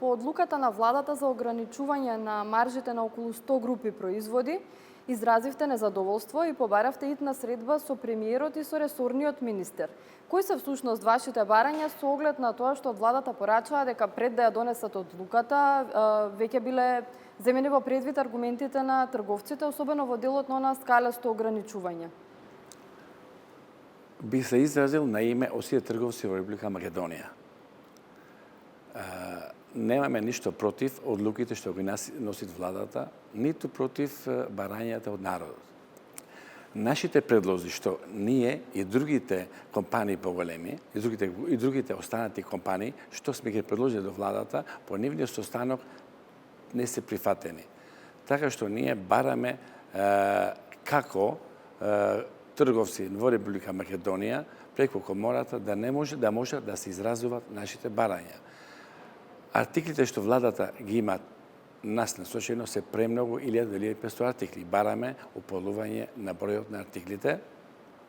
По одлуката на владата за ограничување на маржите на околу 100 групи производи, изразивте незадоволство и побаравте итна средба со премиерот и со ресорниот министер. Кои се всушност вашите барања со оглед на тоа што од владата порачаа дека пред да ја донесат одлуката, веќе биле земени во предвид аргументите на трговците, особено во делот на онаа скалесто ограничување? Би се изразил на име сите трговци во Република Македонија. Немаме ништо против одлуките што ги носит владата, ниту против барањата од народот. Нашите предлози што ние и другите компании поголеми, и другите останати компании што сме ги предложили до владата, по нивниот состанок не се прифатени. Така што ние бараме како трговци во Република Македонија преку комората да може да се изразуваат нашите барања. Артиклите што владата ги има нас насочено се премногу 1500 артикли. Бараме уполување на бројот на артиклите.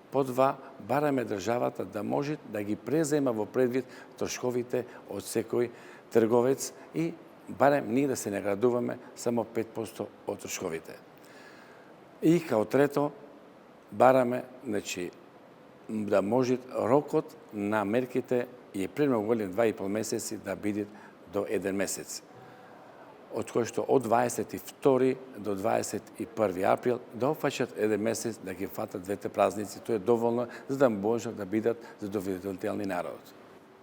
По два, бараме државата да може да ги презема во предвид трошковите од секој трговец и барем ние да се наградуваме само 5% од трошковите. И као трето, бараме да може рокот на мерките и премногу голем 2,5 месеци да биде до 1 месец. Од кој што од 22 до 21 април да опфаќат 1 месец да ги фатат двете празници. Тоа е доволно за да може да бидат задоволителни народот.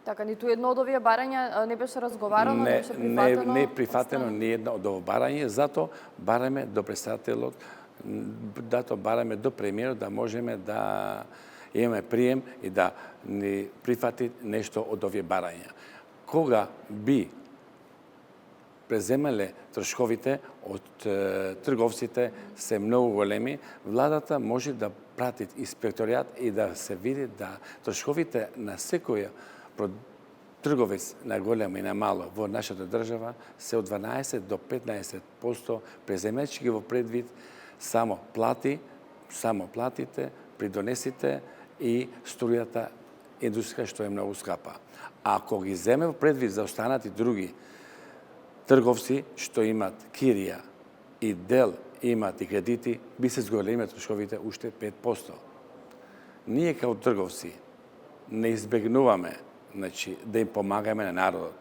Така, ниту едно од овие барања не беше разговарано, не беше прифатено? Не е прифатено ни едно од ово барање, зато бараме до председателот, бараме до премиерот да можеме да имаме прием и да ни прифати нешто од овие барања. Кога би преземале трошковите од трговците се многу големи, владата може да прати инспекторијат и да се види да трошковите на секој трговец на големо и на мало во нашата држава се од 12 до 15% преземајќи ги во предвид само платите, придонесите и струјата индустрија што е многу скапа. Ако ги земе во предвид за останати други трговци што имат кирија и дел имат и кредити, би се зголемиле трошковите уште 5%. Ние као трговци не избегнуваме да им помагаме на народот.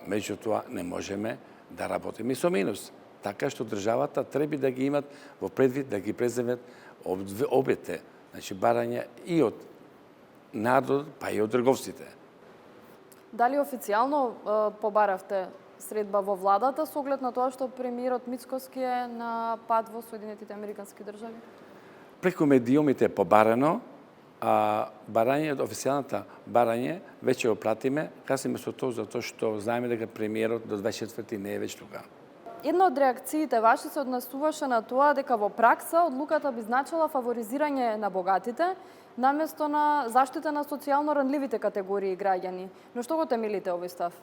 Меѓутоа не можеме да работиме со минус. Така што државата треба да ги имат во предвид да ги преземат обете, барања и од народот, па и од трговците. Дали официјално побаравте средба во владата со оглед на тоа што премиерот Мицкоски е на пат во Соединетите Американски држави? Преку медиумите побарано, а официјалната барање веќе го пратиме, касиме со тоа затоа што знаеме дека премиерот до 24 не е веќе тука. Една од реакциите ваши се однесуваше на тоа дека во пракса одлуката би значила фаворизирање на богатите наместо на заштита на социјално ранливите категории граѓани. Но што го темелите овој став?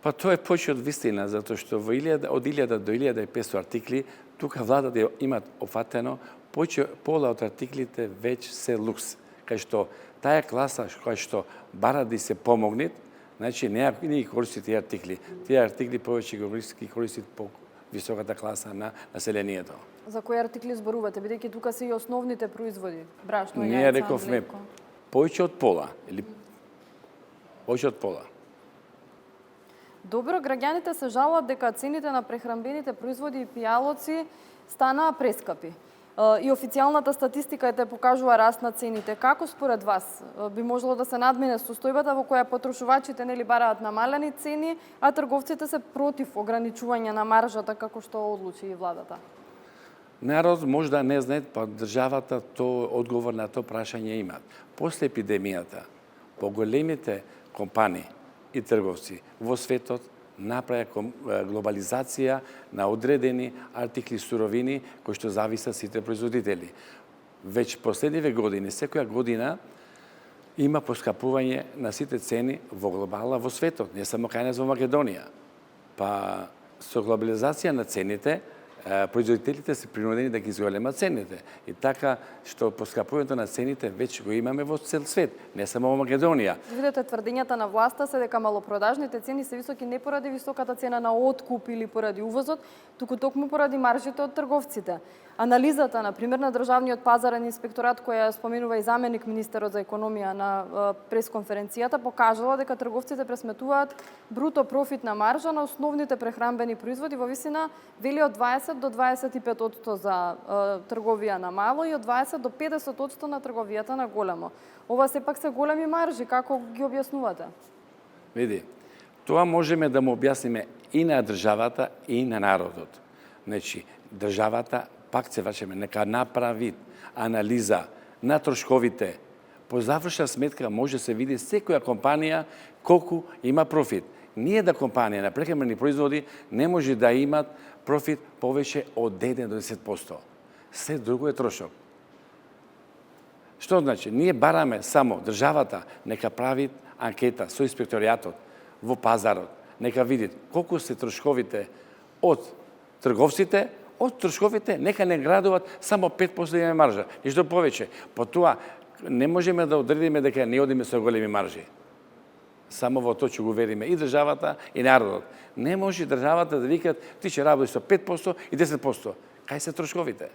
Па тоа е повеќе од вистина, затоа што од 1000 до 1500 артикли, тука владата имат офатено, пола од артиклите веќе се лукс, кај што таа класа која што бара да се помогнет, значи не ги користи тие артикли. Тие артикли повеќе ги користат по високата класа на населението. За кои артикли зборувате, бидејќи тука се и основните производи? Брашно, јајца, ние рековме млеко. повеќе од пола или повеќе од пола. Добро, граѓаните се жалат дека цените на прехранбените производи и пијалоци станаа прескапи. И официјалната статистика те покажува раст на цените. Како според вас би можело да се надмине состојбата во која потрошувачите бараат намалени цени, а трговците се против ограничување на маржата како што одлучи и владата? Народ може да не знае, па државата одговор на тоа прашање имат. После епидемијата, поголемите компании и трговци во светот направи глобализација на одредени артикли суровини кои што зависат сите производители. Веќе последниве години, секоја година има поскапување на сите цени во глобала во светот, не само кај нас во Македонија. Па со глобализација на цените производителите се принудени да ги зголемат цените. И така што поскапувањето на цените веќе го имаме во цел свет, не само во Македонија. Видете, тврдењата на власта се дека малопродажните цени се високи не поради високата цена на откуп или поради увозот, туку токму поради маржите од трговците. Анализата, на пример, на Државниот пазарен инспекторат, која споменува и заменик министерот за економија на пресконференцијата, покажала дека трговците пресметуваат бруто профитна маржа на основните прехранбени производи во висина вели од 20 до 25% за трговија на мало и од 20 до 50% на трговијата на големо. Ова сепак се големи маржи, како ги објаснувате? Види, тоа можеме да му објасниме и на државата и на народот. Значи, државата, пак се врачаме, нека направи анализа на трошковите. По завршна сметка може се види секоја компанија колку има профит. Ниједна компанија на прехранбени производи не може да имат профит повеќе од 1 до 10%. Се друго е трошок. Што значи? Ние бараме само државата нека прави анкета со инспекторијатот во пазарот, нека види колку се трошковите од трговците, од трошковите нека не градуваат само 5% има маржа, ништо повеќе. По тоа не можеме да одредиме дека не одиме со големи маржи. Само во тоа ќе го вериме и државата и народот. Не може државата да викат ти ќе работиш со 5% и 10%. Кај се трошковите?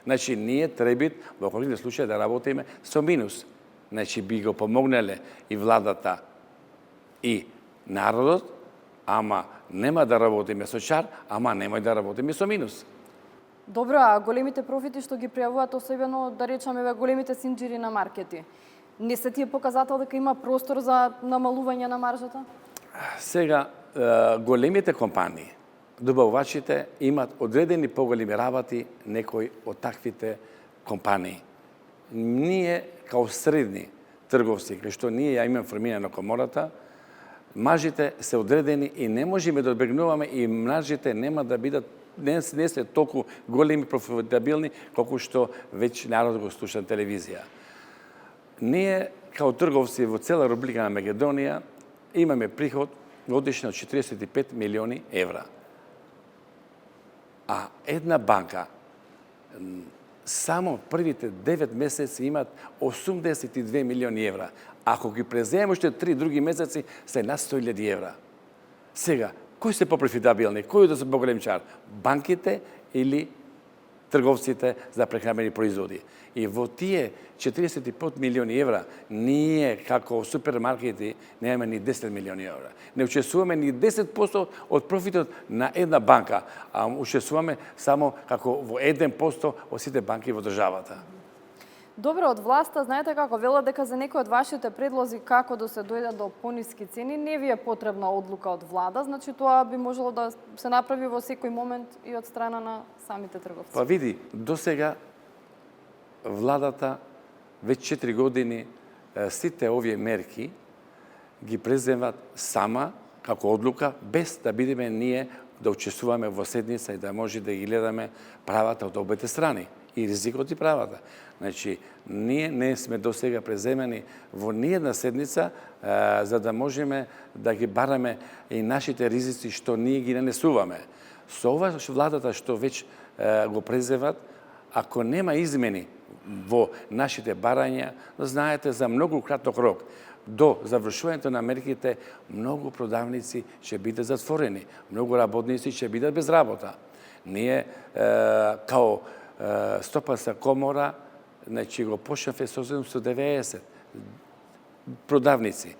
Значи, ние треба во околните случаи да работиме со минус. Значи, би го помогнале и владата и народот, ама нема да работиме со чар, ама немој да работиме со минус. Добро, а големите профити што ги пријавуваат, особено да речеме големите синџири на маркети, не се тие показател дека има простор за намалување на маржата? Сега, големите компании, добавувачите имат одредени поголеми работи некои од таквите компании. Ние, као средни трговци, кај што ние ја имаме формирана комората, маржите се одредени и не можеме да одбегнуваме и маржите нема да бидат не се толку големи профитабилни колку што веќе народ го слуша на телевизија. Ние, као трговци во цела Република на Македонија, имаме приход годишно од 45 милиони евра. А една банка само првите 9 месеци имат 82 милиони евра. Ако ги преземем уште 3 други месеци, се на 100.000 евра. Сега, кои се по-профитабилни? Кои да се поголем чар? Банките или трговците за прехранбени производи? И во тие 45 милиони евра, ние како супермаркети немаме ни 10 милиони евра. Не учествуваме ни 10% од профитот на една банка, а учествуваме само како во 1% од сите банки во државата. Добро, од власта, знаете како велат дека за некои од вашите предлози како да се дојде до пониски цени, не ви е потребна одлука од влада, значи тоа би можело да се направи во секој момент и од страна на самите трговци. Па види, досега владата веќе 4 години сите овие мерки ги преземат сама како одлука, без да бидеме ние да учествуваме во седница и да може да ги гледаме правата од обете страни и ризикот и правата. Значи, ние не сме досега преземени во ниједна седница за да можеме да ги бараме и нашите ризици што ние ги нанесуваме. Со ова владата што веќе го преземат, ако нема измени во нашите барања, знаете, за многу краток рок, до завршувањето на мерките, многу продавници ќе бидат затворени, многу работници ќе бидат без работа. Ние, као стопанска комора, значи го почнавме со 790 продавници.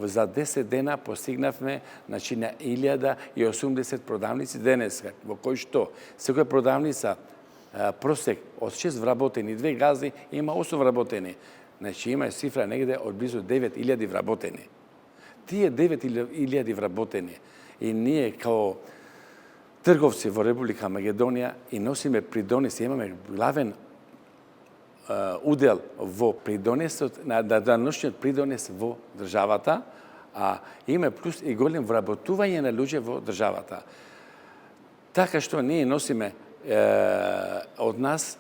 За 10 дена постигнавме значи, на 1080 продавници денеска, во кој што секоја продавница просек од 6 вработени, 2 газди, има 8 вработени. Значи има цифра негде од близу 9000 вработени. Тие 9000 вработени и ние као трговци во Република Македонија и носиме придонеси, имаме главен удел во придонесот, на даношниот придонес во државата, а има плюс и голем вработување на луѓе во државата. Така што ние носиме од нас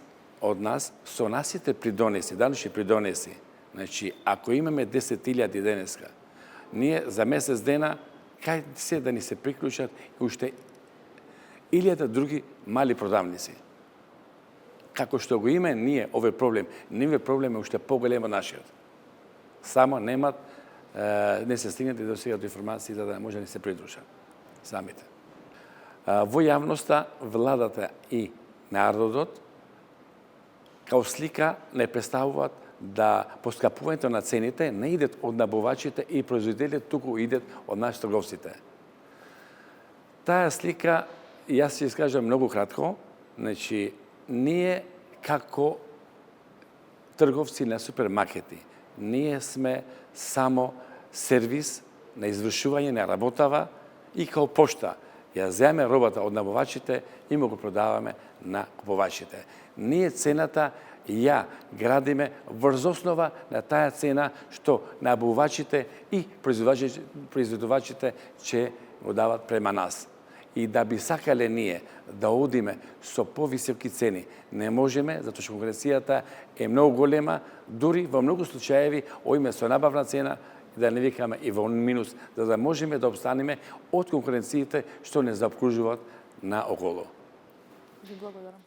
со насите придонеси, даношни придонеси. Значи, ако имаме 10.000 денеска, ние за месец дена кај се да ни се приклучат уште илјада други мали продавници. Како што го има ние овој проблем, нивниот проблем е уште поголем од нашиот. Само не се стигнати до сега до информации за да може да се придружат самите. Во јавноста, владата и народот као слика не представуваат да поскапувањето на цените не идат од набувачите и производителите, туку идат од нас трговците. Таа слика, јас ќе искажам многу кратко, значи, ние како трговци на супермаркети, ние сме само сервис на извршување на работава и као пошта. Ја земе робата од набувачите и му го продаваме на купувачите. Ние цената ја градиме врз основа на таа цена што набувачите и производувачите ќе го дават према нас. И да би сакале ние да одиме со повисоки цени, не можеме, затоа што конкуренцијата е многу голема, дури во многу случаеви оиме со набавна цена, да не викаме и во минус, за да можеме да обстанеме од конкуренциите што не заобкружуваат наоколу. Ви благодарам.